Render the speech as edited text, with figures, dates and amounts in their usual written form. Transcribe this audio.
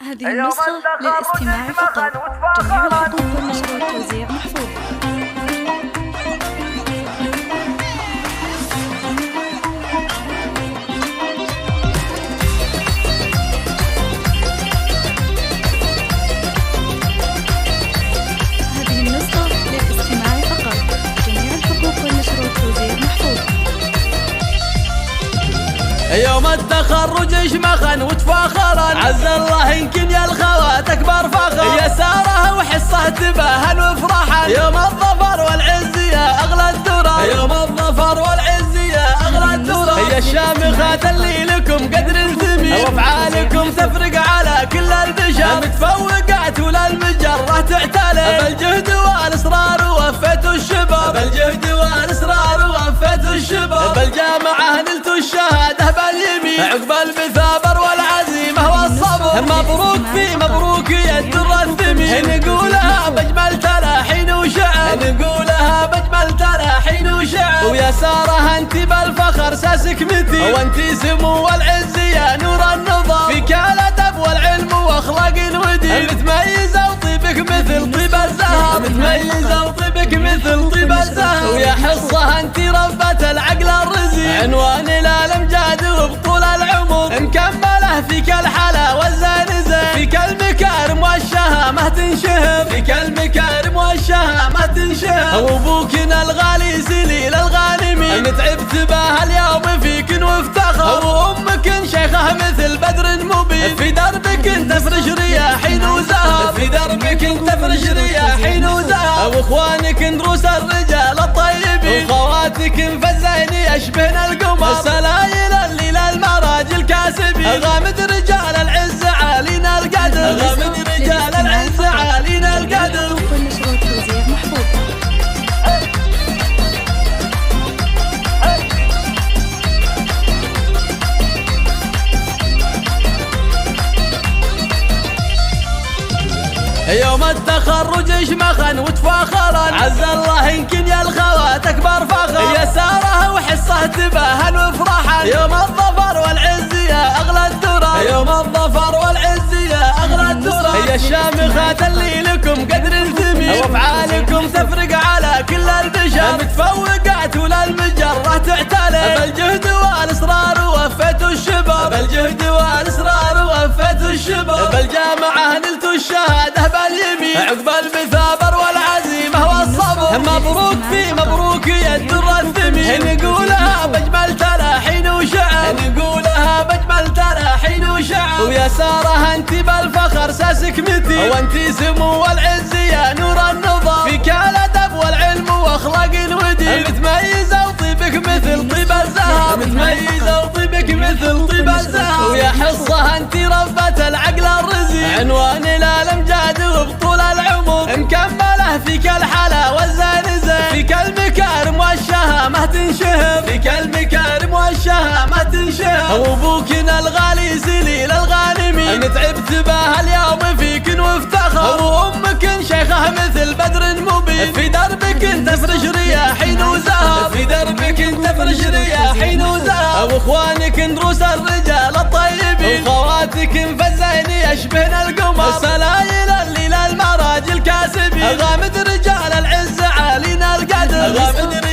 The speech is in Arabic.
هذه النسخة للاستماع فقط. جميع الحقوق والنشر والتوزيع محفوظ. هذه النسخة للاستماع فقط. جميع الحقوق والنشر والتوزيع محفوظ. يوم التخرج شمخا وتفاخرا، عز الله يمكن يا الخوات اكبر فخر، يا ساره وحصه تباهن وفرحا، يوم الظفر والعز يا اغلى الدرر، يوم الظفر والعز يا اغلى الدرر، يا الشامخات اللي لكم قدر ثمين، وافعالكم تفرق على كل البشر، متفوقات ولا المجره تعتلي، بالجهد والاصرار وفيتوا الشباب، بالجهد والاصرار وفيتوا الشباب، بالجامعه نلتوا الشهاده باليمين، عقب المثابر والعزيمه والصبر، مبروك في مبروك يا الدر الثمين، نقولها بجمل تلاحين وشعر، نقولها بجمل تلاحين وشعر، ويا ساره انت بالفخر ساسك متين، وانت سمو والعز يا نور النظام، فيك الادب والعلم واخلاق الودين، متميزه وطيبك مثل طيب الزهر، متميزه وطيبك مثل طيب الزهر، ويا حصه انت ربة العقل الرزين، عنوان الامجاد وبطول العمر، مكمله فيك الحلا والزنزان، فيك المكارم والشهامه تنشهر، فيك المكارم والشهامه تنشهر، وابوكنا الغالي سليل الغانمين، تعبت بها اليوم فيك وافتخر، وامك شيخه مثل بدر مبين، في دربك تفرش رياحين وزهر، في دربك تفرش رياحين وزهر، واخوانك دروس الرجال الطيبين، وخواتك فزين يشبهن القمر، سلايل الليل المراجل كاسبين، غامد رجال العز عالينا القدر، غامد رجال العز عالينا القدر. والنشر والتوزيع محفوظ. يوم التخرج شمخا وتفاخرا، عز الله يمكن يا الخوات اكبر فخر، يا ساره وحصه تباهن وفرحا، يوم الظفر والعز يا اغلى الدرر، يوم الظفر والعز يا اغلى الدرر، يا الشامخات اللي لكم قدر ثمين، وافعالكم تفرق على كل البشر، متفوقات ولا المجره تعتلي، بالجهد والاصرار وفيتوا الشباب، بالجهد والاصرار وفيتوا الشباب، بالجامعه نلتوا الشهاده باليمين، عقب المثابر والعزيمه والصبر، مبروك في مبروك يا الدر الثمين، نقولها بجمل تلاحين وشعر، نقولها بجمل تلاحين وشعر، ويا ساره انت بالفخر ساسك متين، وانت سمو والعز يا نور النظام، فيك الادب والعلم واخلاق الودين، متميزه وطيبك مثل طيب الزهر، متميزه وطيبك مثل طيب الزهر، ويا حصه انت ربة العقل الرزين، عنوان الامجاد وبطول العمر، مكمله فيك الحلا والزنزان، فيك المكارم والشهامه تنشهر، فيك المكارم والشهامه تنشهر، وابوكنا الغالي سليل الغانمين، تعبت بها اليوم فيك وافتخر، وامك شيخه مثل بدر مبين، في دربك تفرش رياحين وزهر، في دربك تفرش رياحين وزهر، واخوانك دروس الرجال الطيبين، وخواتك فزين يشبهن القمر، سلايل الليل المراجل كاسبين، غامد رجال العز عالينا القدر، غامد